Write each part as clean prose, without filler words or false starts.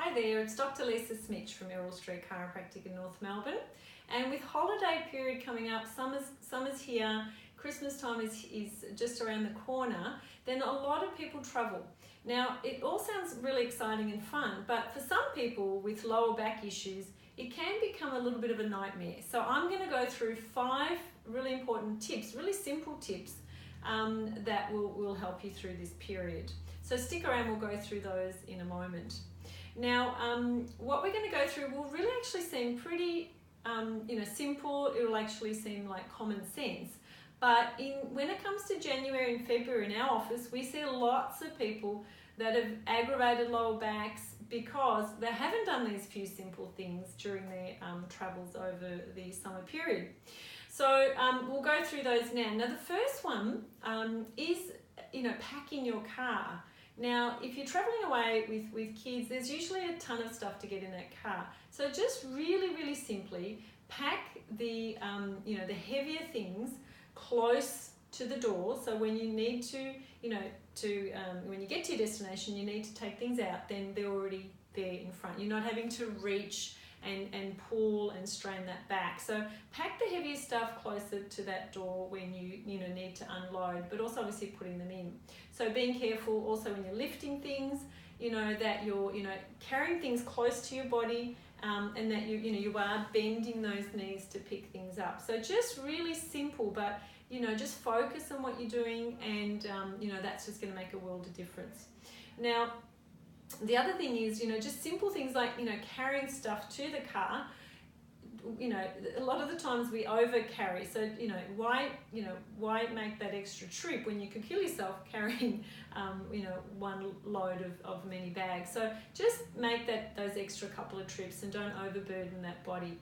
Hi there, it's Dr. Lisa Smith from Errol Street Chiropractic in North Melbourne. And with holiday period coming up, summer's here, Christmas time is just around the corner, then a lot of people travel. Now, it all sounds really exciting and fun, but for some people with lower back issues, it can become a little bit of a nightmare. So I'm going to go through 5 really important tips, really simple tips that will help you through this period. So stick around, we'll go through those in a moment. Now, what we're going to go through will really actually seem pretty simple. It will actually seem like common sense. But when it comes to January and February in our office, we see lots of people that have aggravated lower backs because they haven't done these few simple things during their travels over the summer period. So we'll go through those now. Now, the first one is packing your car. Now, if you're traveling away with kids, there's usually a ton of stuff to get in that car. So just really simply pack the heavier things close to the door. So when you need to, when you get to your destination, you need to take things out, then they're already there in front. You're not having to reach and pull and strain that back. So pack the heavier stuff closer to that door when you need to unload, but also obviously putting them in. So being careful also when you're lifting things, that you're carrying things close to your body, and that you are bending those knees to pick things up. So just really simple, but just focus on what you're doing, and that's just going to make a world of difference. Now, the other thing is, just simple things like, carrying stuff to the car. A lot of the times we over carry. So, why make that extra trip when you could kill yourself carrying, one load of many bags. So just make those extra couple of trips and don't overburden that body.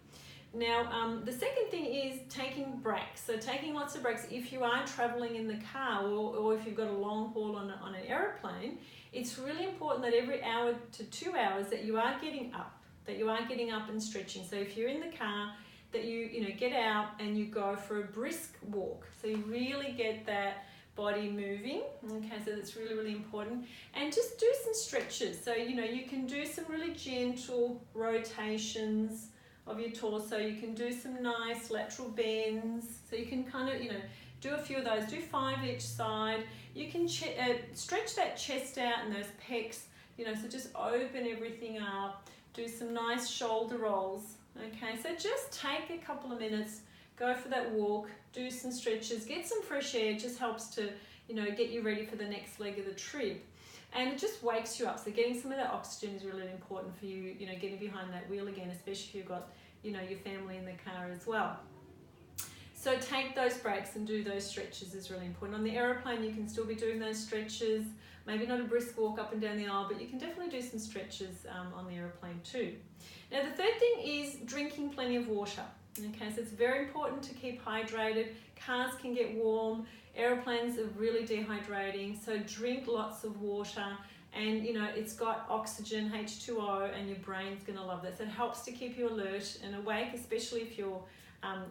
Now, the second thing is taking breaks. So taking lots of breaks. If you are traveling in the car or if you've got a long haul on an aeroplane, it's really important that every hour to 2 hours that you are getting up and stretching. So if you're in the car, that you get out and you go for a brisk walk. So you really get that body moving. Okay, so that's really important. And just do some stretches. So you can do some really gentle rotations of your torso. You can do some nice lateral bends. So you can kind of do a few of those. Do 5 each side. You can stretch that chest out and those pecs. So just open everything up. Do some nice shoulder rolls. Okay, so just take a couple of minutes, go for that walk, do some stretches, get some fresh air. It just helps to, get you ready for the next leg of the trip. And it just wakes you up. So getting some of that oxygen is really important for you, getting behind that wheel again, especially if you've got, your family in the car as well. So take those breaks and do those stretches is really important. On the aeroplane, you can still be doing those stretches. Maybe not a brisk walk up and down the aisle, but you can definitely do some stretches on the aeroplane too. Now, the third thing is drinking plenty of water. Okay, so it's very important to keep hydrated. Cars can get warm. Aeroplanes are really dehydrating. So drink lots of water. And, it's got oxygen, H2O, and your brain's going to love that. So it helps to keep you alert and awake, especially if you're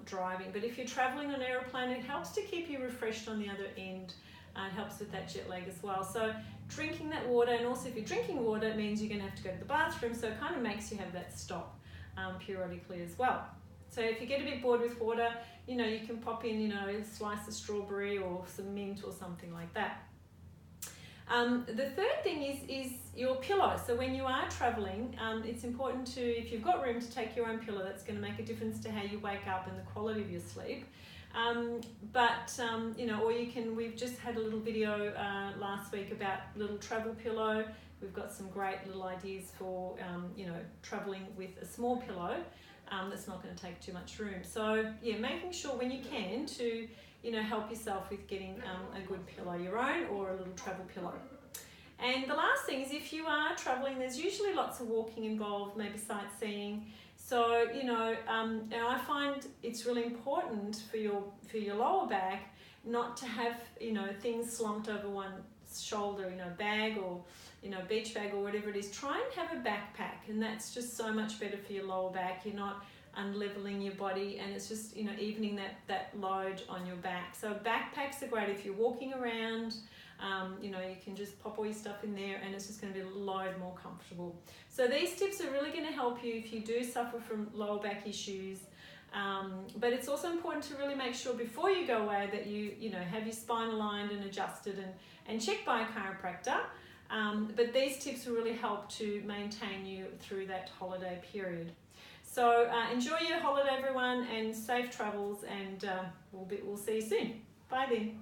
driving. But if you're traveling on an aeroplane, it helps to keep you refreshed on the other end. It helps with that jet lag as well. So drinking that water, and also if you're drinking water, it means you're going to have to go to the bathroom. So it kind of makes you have that stop periodically as well. So if you get a bit bored with water, you can pop in, a slice of strawberry or some mint or something like that. The third thing is your pillow. So when you are traveling, it's important to, if you've got room, to take your own pillow. That's going to make a difference to how you wake up and the quality of your sleep. Or you can, we've just had a little video last week about little travel pillow. We've got some great little ideas for, traveling with a small pillow that's not going to take too much room. So yeah, making sure when you can to, help yourself with getting a good pillow, your own or a little travel pillow. And the last thing is, if you are traveling, there's usually lots of walking involved, maybe sightseeing. So, and I find it's really important for your lower back not to have, things slumped over one shoulder, bag or, beach bag or whatever it is. Try and have a backpack, and that's just so much better for your lower back. You're not unleveling your body, and it's just, evening that load on your back. So backpacks are great if you're walking around, You know, you can just pop all your stuff in there and it's just going to be a load more comfortable. So these tips are really going to help you if you do suffer from lower back issues. But it's also important to really make sure before you go away that you know, have your spine aligned and adjusted and checked by a chiropractor. But these tips will really help to maintain you through that holiday period. So enjoy your holiday, everyone, and safe travels, and we'll see you soon. Bye then.